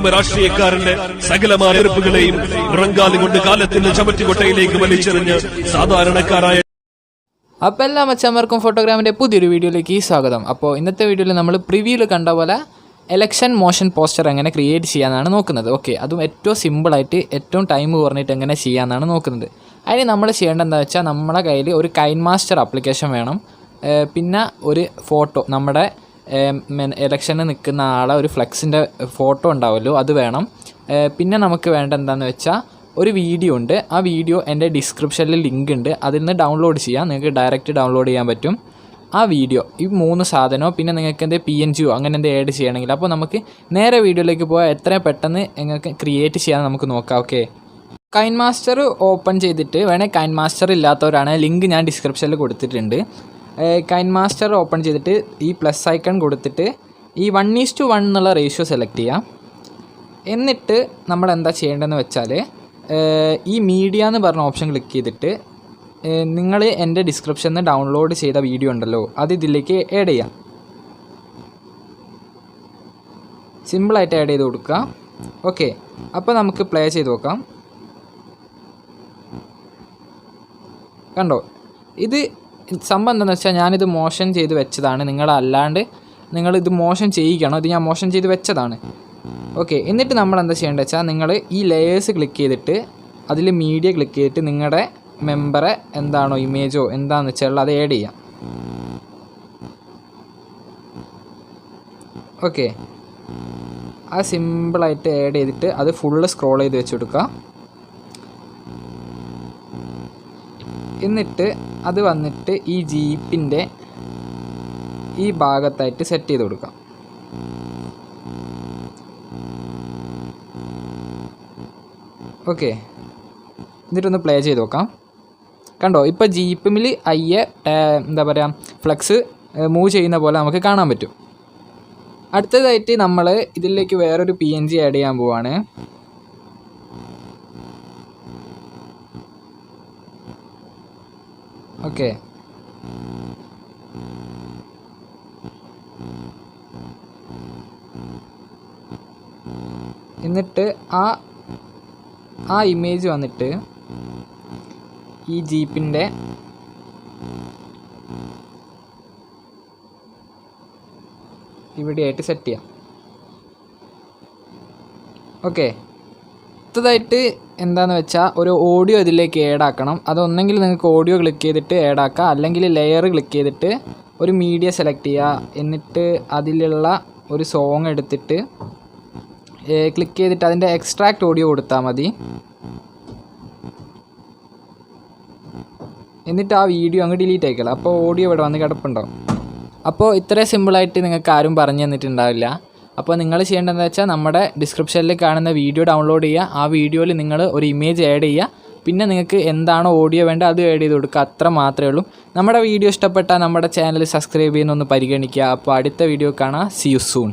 രാഷ്ട്രീയക്കാരന്റെ സകലമായ എതിർപ്പുകളെയും പുറങ്കാലം കൊണ്ട് കാലത്തിന്റെ ചവറ്റുകൊട്ടയിലേക്ക് വലിച്ചെറിഞ്ഞ് സാധാരണക്കാരായ അപ്പോൾ എല്ലാ മച്ചന്മാർക്കും ഫോട്ടോഗ്രാമിൻ്റെ പുതിയൊരു വീഡിയോയിലേക്ക് സ്വാഗതം. അപ്പോൾ ഇന്നത്തെ വീഡിയോയിൽ നമ്മൾ പ്രിവ്യൂവിൽ കണ്ട പോലെ എലക്ഷൻ മോഷൻ പോസ്റ്റർ എങ്ങനെ ക്രിയേറ്റ് ചെയ്യാനാണ് നോക്കുന്നത്. ഓക്കെ, അതും ഏറ്റവും സിമ്പിളായിട്ട് ഏറ്റവും ടൈം കുറഞ്ഞിട്ട് എങ്ങനെ ചെയ്യാനാണ് നോക്കുന്നത്. അതിന് നമ്മൾ ചെയ്യേണ്ടത് എന്താ വെച്ചാൽ നമ്മുടെ കയ്യിൽ ഒരു കൈൻമാസ്റ്റർ ആപ്ലിക്കേഷൻ വേണം, പിന്നെ ഒരു ഫോട്ടോ, നമ്മുടെ എലക്ഷന് നിൽക്കുന്ന ആളെ ഒരു ഫ്ലെക്സിൻ്റെ ഫോട്ടോ ഉണ്ടാവുമല്ലോ അത് വേണം. പിന്നെ നമുക്ക് വേണ്ട എന്താണെന്ന് വെച്ചാൽ ഒരു വീഡിയോ ഉണ്ട്. ആ വീഡിയോ എൻ്റെ ഡിസ്ക്രിപ്ഷനിൽ ലിങ്ക് ഉണ്ട്, അതിൽ നിന്ന് ഡൗൺലോഡ് ചെയ്യാം. നിങ്ങൾക്ക് ഡയറക്റ്റ് ഡൗൺലോഡ് ചെയ്യാൻ പറ്റും ആ വീഡിയോ. ഈ 3 സാധനമോ പിന്നെ നിങ്ങൾക്ക് എന്തെങ്കിലും PNGയോ അങ്ങനെ എന്തെങ്കിലും ആഡ് ചെയ്യണമെങ്കിൽ. അപ്പോൾ നമുക്ക് നേരെ വീഡിയോയിലേക്ക് പോയാൽ എത്രയും പെട്ടെന്ന് നിങ്ങൾക്ക് ക്രിയേറ്റ് ചെയ്യാൻ നമുക്ക് നോക്കാം. ഓക്കെ, കൈൻമാസ്റ്റർ ഓപ്പൺ ചെയ്തിട്ട് വേണേൽ കൈൻമാസ്റ്റർ ഇല്ലാത്തവരാണ് ലിങ്ക് ഞാൻ ഡിസ്ക്രിപ്ഷനിൽ കൊടുത്തിട്ടുണ്ട്. കൈൻമാസ്റ്റർ ഓപ്പൺ ചെയ്തിട്ട് ഈ പ്ലസ് ഐക്കൺ കൊടുത്തിട്ട് ഈ 1:1 എന്നുള്ള റേഷ്യോ സെലക്ട് ചെയ്യാം. എന്നിട്ട് നമ്മൾ എന്താ ചെയ്യേണ്ടതെന്ന് വെച്ചാൽ ഈ മീഡിയ എന്ന് പറഞ്ഞ ഓപ്ഷൻ ക്ലിക്ക് ചെയ്തിട്ട് നിങ്ങൾ എൻ്റെ ഡിസ്ക്രിപ്ഷനിൽ നിന്ന് ഡൗൺലോഡ് ചെയ്ത വീഡിയോ ഉണ്ടല്ലോ അത് ഇതിലേക്ക് ആഡ് ചെയ്യാം. സിമ്പിളായിട്ട് ആഡ് ചെയ്ത് കൊടുക്കുക. ഓക്കെ, അപ്പോൾ നമുക്ക് പ്ലേ ചെയ്ത് നോക്കാം. കണ്ടോ, ഇത് സംഭവം എന്താണെന്ന് വെച്ചാൽ ഞാനിത് മോഷൻ ചെയ്ത് വെച്ചതാണ്. നിങ്ങളല്ലാണ്ട് നിങ്ങളിത് മോഷൻ ചെയ്യിക്കണം, ഇത് ഞാൻ മോഷൻ ചെയ്ത് വെച്ചതാണ്. ഓക്കെ, എന്നിട്ട് നമ്മൾ എന്താ ചെയ്യേണ്ടത് വെച്ചാൽ നിങ്ങൾ ഈ ലെയേഴ്സ് ക്ലിക്ക് ചെയ്തിട്ട് അതിൽ മീഡിയ ക്ലിക്ക് ചെയ്തിട്ട് നിങ്ങളുടെ മെമ്പറെ എന്താണോ ഇമേജോ എന്താണെന്ന് വെച്ചാൽ അത് ആഡ് ചെയ്യാം. ഓക്കെ, ആ സിമ്പിളായിട്ട് ആഡ് ചെയ്തിട്ട് അത് ഫുള്ള് സ്ക്രോൾ ചെയ്ത് വെച്ച് കൊടുക്കുക. എന്നിട്ട് അത് വന്നിട്ട് ഈ ജീപ്പിൻ്റെ ഈ ഭാഗത്തായിട്ട് സെറ്റ് ചെയ്ത് കൊടുക്കാം. ഓക്കെ, എന്നിട്ടൊന്ന് പ്ലേ ചെയ്ത് നോക്കാം. കണ്ടോ, ഇപ്പോൾ ജീപ്പിൽ എന്താ പറയുക ഫ്ലെക്സ് മൂവ് ചെയ്യുന്ന പോലെ നമുക്ക് കാണാൻ പറ്റും. അടുത്തതായിട്ട് നമ്മൾ ഇതിലേക്ക് വേറൊരു PNG ആഡ് ചെയ്യാൻ പോവാണ്. ഓക്കെ, എന്നിട്ട് ആ ഇമേജ് വന്നിട്ട് ഈ ജീപ്പിൻ്റെ ഇവിടെയായിട്ട് സെറ്റ് ചെയ്യാം. ഓക്കെ, അടുത്തതായിട്ട് എന്താണെന്ന് വെച്ചാൽ ഒരു ഓഡിയോ ഇതിലേക്ക് ആഡ് ആക്കണം. അതൊന്നെങ്കിൽ നിങ്ങൾക്ക് ഓഡിയോ ക്ലിക്ക് ചെയ്തിട്ട് ആഡ് ആക്കാം, അല്ലെങ്കിൽ ലെയർ ക്ലിക്ക് ചെയ്തിട്ട് ഒരു മീഡിയ സെലക്ട് ചെയ്യുക. എന്നിട്ട് അതിലുള്ള ഒരു സോങ് എടുത്തിട്ട് ക്ലിക്ക് ചെയ്തിട്ട് അതിൻ്റെ എക്സ്ട്രാക്റ്റ് ഓഡിയോ കൊടുത്താൽ മതി. എന്നിട്ട് ആ വീഡിയോ അങ്ങ് ഡിലീറ്റ് ആയിക്കോളാം. അപ്പോൾ ഓഡിയോ ഇവിടെ വന്ന് കിടപ്പുണ്ടാവും. അപ്പോൾ ഇത്രയും സിമ്പിളായിട്ട് നിങ്ങൾക്ക് ആരും പറഞ്ഞു തന്നിട്ടുണ്ടാവില്ല. അപ്പോൾ നിങ്ങൾ ചെയ്യേണ്ടതെന്ന് വെച്ചാൽ നമ്മുടെ ഡിസ്ക്രിപ്ഷനിൽ കാണുന്ന വീഡിയോ ഡൗൺലോഡ് ചെയ്യുക. ആ വീഡിയോയിൽ നിങ്ങൾ ഒരു ഇമേജ് ആഡ് ചെയ്യുക. പിന്നെ നിങ്ങൾക്ക് എന്താണോ ഓഡിയോ വേണ്ടത് അത് ആഡ് ചെയ്ത് കൊടുക്കുക. അത്ര മാത്രമേ ഉള്ളൂ. നമ്മുടെ വീഡിയോ ഇഷ്ടപ്പെട്ടാൽ നമ്മുടെ ചാനൽ സബ്സ്ക്രൈബ് ചെയ്യുന്നൊന്ന് പരിഗണിക്കുക. അപ്പോൾ അടുത്ത വീഡിയോ കാണാം. See you soon.